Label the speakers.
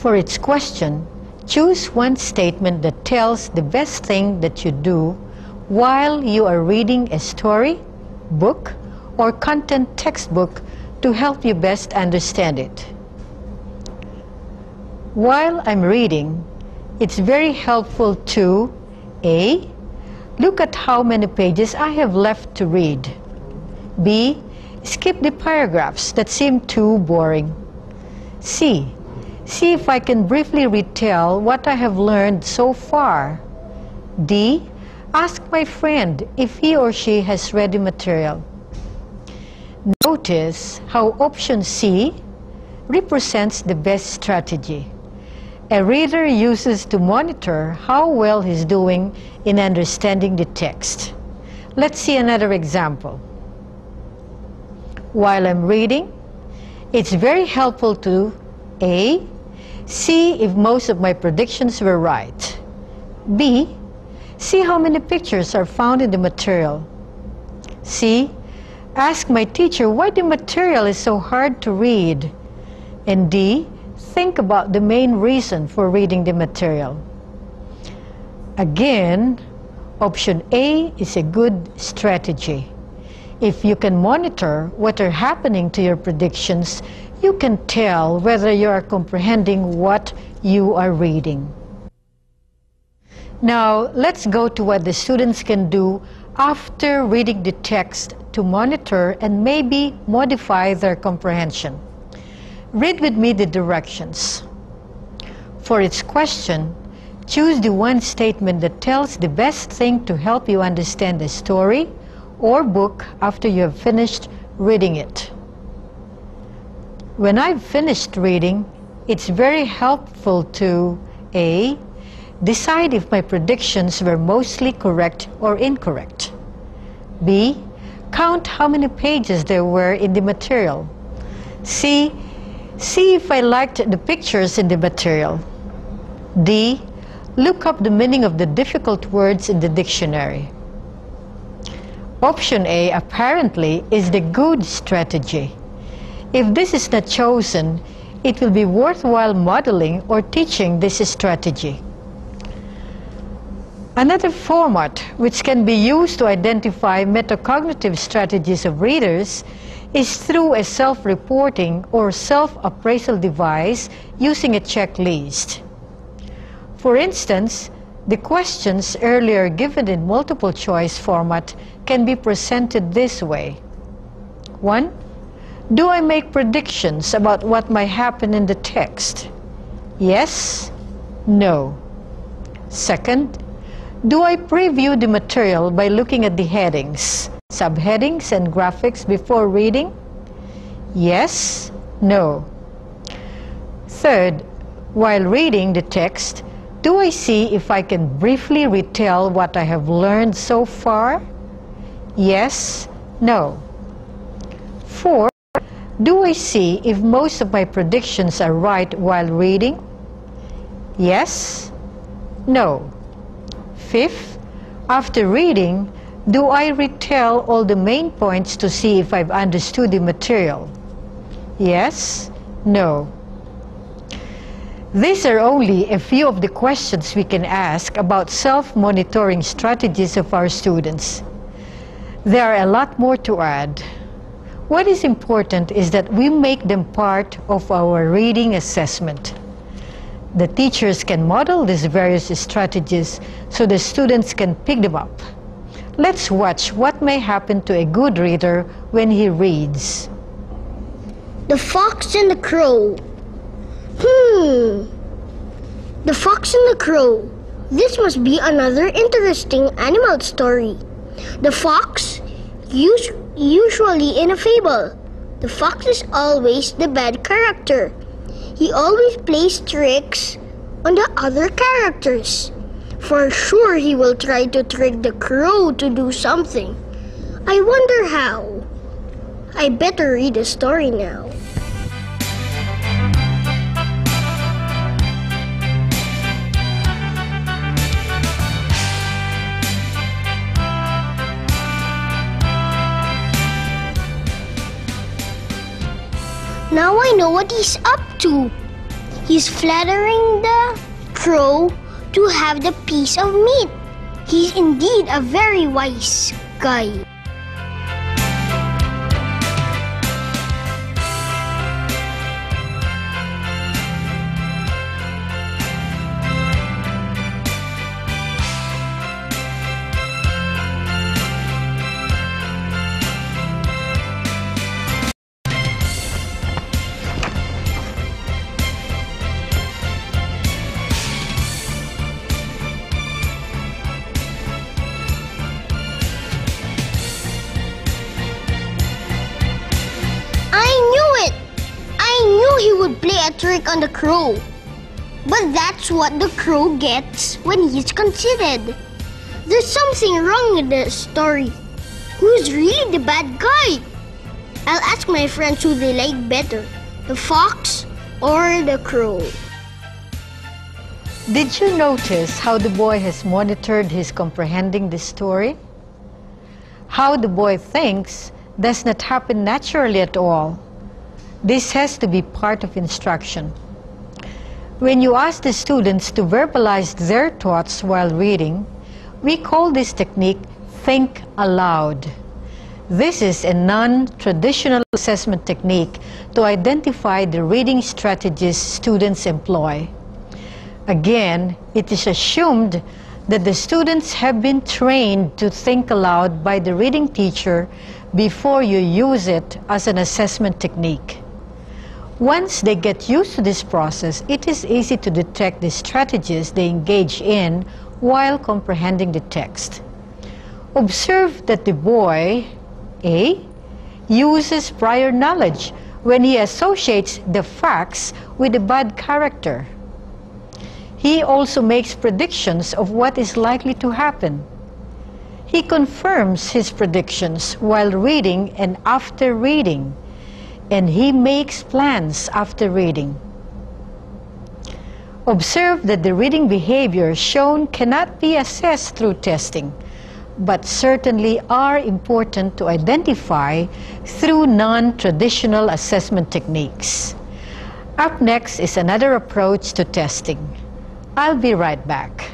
Speaker 1: For its question, choose one statement that tells the best thing that you do while you are reading a story, book, or content textbook to help you best understand it. While I'm reading, it's very helpful to A. Look at how many pages I have left to read. B. Skip the paragraphs that seem too boring. C. See if I can briefly retell what I have learned so far. D. Ask my friend if he or she has read the material. Notice how option C represents the best strategy. A reader uses to monitor how well he's doing in understanding the text. Let's see another example. While I'm reading, it's very helpful to A. See if most of my predictions were right. B. See how many pictures are found in the material. C. Ask my teacher why the material is so hard to read. And D. Think about the main reason for reading the material. Again, option A is a good strategy. If you can monitor what are happening to your predictions, you can tell whether you are comprehending what you are reading. Now, let's go to what the students can do after reading the text to monitor and maybe modify their comprehension. Read with me the directions. For its question, choose the one statement that tells the best thing to help you understand the story or book after you have finished reading it. When I've finished reading, it's very helpful to A. Decide if my predictions were mostly correct or incorrect. B. Count how many pages there were in the material. C. See if I liked the pictures in the material. D. Look up the meaning of the difficult words in the dictionary. Option A apparently is the good strategy. If this is not chosen, it will be worthwhile modeling or teaching this strategy. Another format which can be used to identify metacognitive strategies of readers is through a self-reporting or self-appraisal device using a checklist. For instance, the questions earlier given in multiple choice format can be presented this way. 1. Do I make predictions about what might happen in the text? Yes, no. Second, do I preview the material by looking at the headings, subheadings, and graphics before reading? Yes, no. Third, while reading the text, do I see if I can briefly retell what I have learned so far? Yes, no. Fourth, do I see if most of my predictions are right while reading? Yes, no. Fifth, after reading, do I retell all the main points to see if I've understood the material? Yes, no. These are only a few of the questions we can ask about self-monitoring strategies of our students. There are a lot more to add. What is important is that we make them part of our reading assessment. The teachers can model these various strategies so the students can pick them up. Let's watch what may happen to a good reader when he reads.
Speaker 2: The Fox and the Crow. The Fox and the Crow. This must be another interesting animal story. The fox, usually in a fable. The fox is always the bad character. He always plays tricks on the other characters. For sure he will try to trick the crow to do something. I wonder how. I better read the story now. Now I know what he's up to. He's flattering the crow to have the piece of meat. He's indeed a very wise guy. He would play a trick on the crow. But that's what the crow gets when he's conceited. There's something wrong with the story. Who's really the bad guy? I'll ask my friends who they like better, the fox or the crow.
Speaker 1: Did you notice how the boy has monitored his comprehending the story? How the boy thinks does not happen naturally at all. This has to be part of instruction. When you ask the students to verbalize their thoughts while reading, we call this technique think aloud. This is a non-traditional assessment technique to identify the reading strategies students employ. Again, it is assumed that the students have been trained to think aloud by the reading teacher before you use it as an assessment technique. Once they get used to this process, it is easy to detect the strategies they engage in while comprehending the text. Observe that the boy, A, uses prior knowledge when he associates the facts with a bad character. He also makes predictions of what is likely to happen. He confirms his predictions while reading and after reading, and he makes plans after reading. Observe that the reading behavior shown cannot be assessed through testing, but certainly are important to identify through non-traditional assessment techniques. Up next is another approach to testing. I'll be right back.